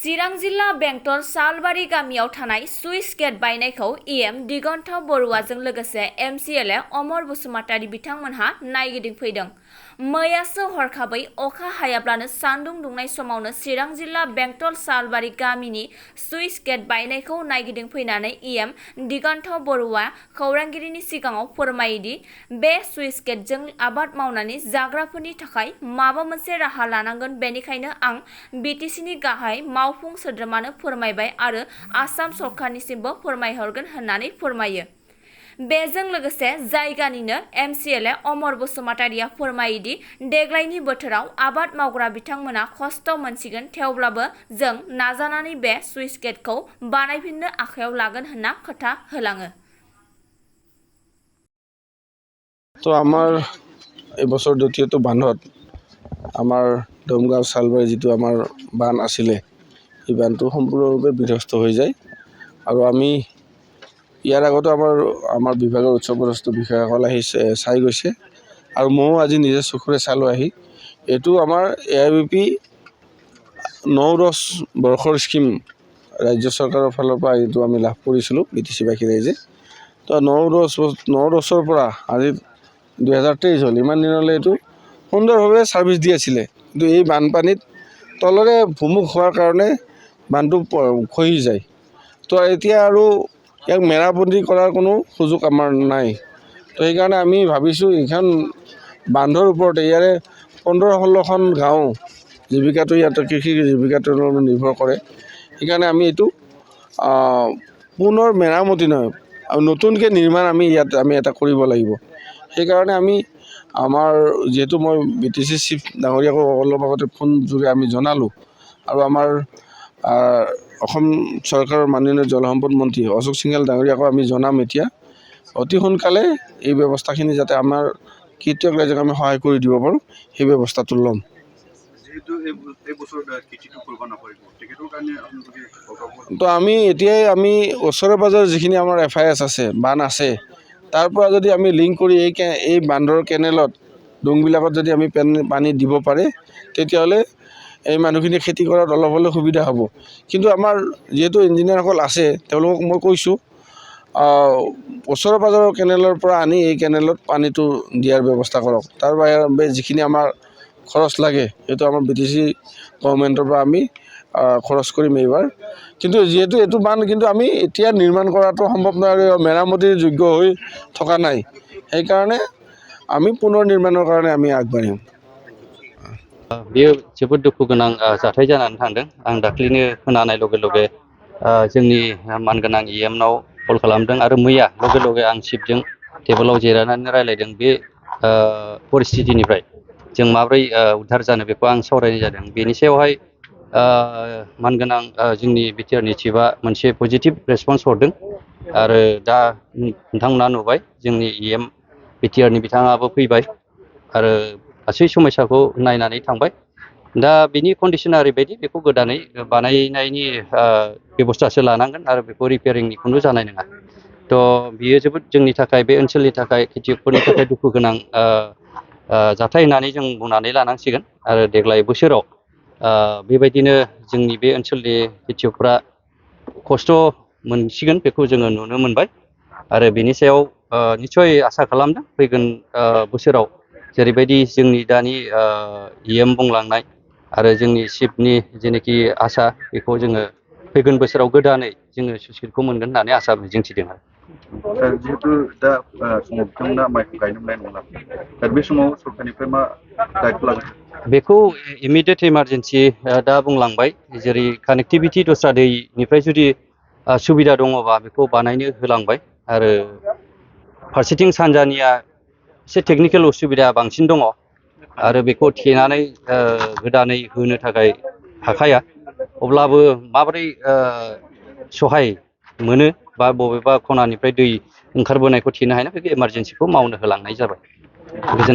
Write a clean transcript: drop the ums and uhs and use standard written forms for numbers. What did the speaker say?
चिरां जिल्ला बेंटल सालबारि गामियाव थानाय सुइस गेट बायनायखौ इएम दिगन्त बरुवाजों लोगोसे MCLA अमर बसुमतारी बिथांमोनहा नायगिदिंफैदों। मैयासो हरखाबै अखा हायाब्लानो सान्दुं दुंनाय समावनो चिरां जिल्ला बेंटल सालबारि गामिनि सुइस गेट बायनायखौ नायगिदिंफैनानै इएम दिगन्त बरुवा खौरांगिरिनि सिगाङाव फोरमायोदि बे सुइस गेटजों आबाद मावनानै जाग्राफोरनि थाखाय माबा मोनसे राहा लानांगोन, बेनिखायनो आं बिटिसिनि गाहाय मावफुं सोद्रोमानो फोरमायबाय आरो आसाम सरकारनिसिमबो फोरमायहरगोन होननानै फोरमायो। बेजों लोगोसे जायगानिनो MCLA अमर बसुमतारिया फोरमायोदि देग्लायनि बोथोराव आबाद मावग्रा बिथांमोना खस्थ' मोनसिगोन, थेवब्लाबो जों नाजानानै बे सुइस गेटखौ बानायफिननो आखायाव लागोन होनना खोथा होलाङो। তো আমাৰ এবছৰ দ্বিতীয়টো বান্ধত আমাৰ দমগাঁও চালবাৰী যিটো আমাৰ বান্ধ আছিলে, এই বান্ধটো সম্পূৰ্ণৰূপে বিধ্বস্ত হৈ যায়। আৰু আমি ইয়াৰ আগতে আমাৰ বিভাগৰ উচ্চপদস্থ বিষয়াসকল আহি চাই গৈছে আৰু ময়ো আজি নিজে চকুৰে চালোঁ আহি। এইটো আমাৰ AIBP 9-10 বৰ্ষৰ স্কিম ৰাজ্য চৰকাৰৰ ফালৰ পৰা এইটো আমি লাভ কৰিছিলোঁ বিটিচিবাসী ৰাইজে। তো 9-10 পৰা আজি 2023 হ'ল, ইমান দিনলৈ এইটো সুন্দৰভাৱে ছাৰ্ভিচ দি আছিলে। কিন্তু এই বানপানীত তলৰে ভূমুখ হোৱাৰ কাৰণে বান্ধটো খহি যায়। তো এতিয়া আৰু ইয়াক মেৰামতি কৰাৰ কোনো সুযোগ আমাৰ নাই। তো সেইকাৰণে আমি ভাবিছোঁ এইখন বান্ধৰ ওপৰতে ইয়াৰে 15-16খন গাঁও জীৱিকাটো ইয়াত কৃষি জীৱিকাটোৰ ওপৰত নিৰ্ভৰ কৰে। সেইকাৰণে আমি এইটো পুনৰ মেৰামতি নহয় আৰু নতুনকৈ নিৰ্মাণ আমি এটা কৰিব লাগিব। সেইকাৰণে আমাৰ যিহেতু মই BTC চিফ ডাঙৰীয়াকো অলপ আগতে ফোন যোগে আমি জনালোঁ আৰু আমাৰ অসম চৰকাৰৰ মাননীয় জলসম্পদ মন্ত্ৰী অশোক সিংঘাল ডাঙৰীয়াকো আমি জনাম এতিয়া অতি সোনকালে এই ব্যৱস্থাখিনি যাতে আমাৰ খেতিয়ক ৰাইজক আমি সহায় কৰি দিব পাৰোঁ সেই ব্যৱস্থাটো ল'ম। তো আমি এতিয়াই ওচৰে পাজৰে যিখিনি আমাৰ FIS আছে, বান্ধ আছে, তাৰ পৰা যদি আমি লিংক কৰি এই বান্ধৰ কেনেলত ডোংবিলাকত যদি আমি পানী দিব পাৰে, তেতিয়াহ'লে এই মানুহখিনি খেতি কৰাত অলপ হ'লেও সুবিধা হ'ব। কিন্তু আমাৰ যিহেতু ইঞ্জিনিয়াৰসকল আছে, তেওঁলোকক মই কৈছোঁ ওচৰে পাজৰৰ কেনেলৰ পৰা আনি এই কেনেলত পানীটো দিয়াৰ ব্যৱস্থা কৰক। তাৰ বাহিৰে যিখিনি আমাৰ খৰচ লাগে সেইটো আমাৰ BTC গভৰ্ণমেণ্টৰ পৰা আমি খৰচ কৰিম এইবাৰ। কিন্তু যিহেতু এইটো বান্ধ কিন্তু আমি এতিয়া নিৰ্মাণ কৰাটো সম্ভৱ নহয়, মেৰামতিৰ যোগ্য হৈ থকা নাই, সেইকাৰণে আমি পুনৰ নিৰ্মাণৰ কাৰণে আমি আগবাঢ়িম। बेयो जोबोद दुखु गोनां जाथाय जानानै थांदों। आं दाख्लैनो खोनानाय लगे लगे जोंनि मानगोनां इएमनाव कल खालामदों आरो मैया लगे लगे आं चिफजों टेबोलाव जिरायनानै रायलायदों। बे परिस्थितिनिफ्राय जों माबोरै उद्धार जानो बेखौ आं सावरायनाय जादों। बेनि सायावहाय मानगोनां जोंनि बिटिआरनि चिफआ मोनसे पजिटिभ रेसपन्स हरदों आरो दा नोंथांमोना नुबाय जोंनि इएम बिटिआरनि बिथाङाबो फैबाय आरो गासै समस्याखौ नायनानै थांबाय। दा बिनि कन्डिशना ओरैबायदि, बेखौ गोदानै बानायनायनि बेबस्थासो लानांगोन आरो बेखौ रिपेयारिंनि खुनु जानाय नङा। तो बियो जोबोद जोंनि थाखाय, बे ओनसोलनि थाखाय, खेतियकफोरनि थाखाय दुखु गोनां जाथाय होननानै जों बुंनानै लानांसिगोन। आरो देग्लाय बोसोराव बेबायदिनो जोंनि बे ओनसोलनि खेतियकफ्रा खस्थ' मोनसिगोन बेखौ जोङो नुनो मोनबाय आरो बेनि सायाव निस्सय आसा खालामदों फैगोन बोसोराव जेरैबायदि जोंनि दानि इएम बुंलांनाय आरो जोंनि चिफनि जेनाखि आसा, बेखौ जोङो फैगोन बोसोराव गोदानै जोङो सुइस गेटखौ मोनगोन होननानै आसा मिजिंथिदों। जिहेतु दा समाव बिथांमोना माइखौ गायनो मोननाय नंला, दा बे समाव सरकारनिफ्राय मा दायित्व लागोन? बेखौ इमिडियेट इमारजेन्सि दा बुंलांबाय, जेरै कानेक्टिभिटि दस्रा दैनिफ्राय जुदि सुबिदा दङबा बेखौ बानायनो होलांबाय आरो फारसेथिं सानजानिया एसे टेकनिकेल उसुबिदा बांसिन दङ आरो बेखौ थेनानै गोदानै होनो थाखाय हाखाया। अब्लाबो माबोरै सहाय मोनो बा बबेबा खनानिफ्राय दै ओंखारबोनायखौ थेनो हाया, बेखौ इमारजेन्सिखौ मावनो होलांनाय जाबाय। गोजोन्थों।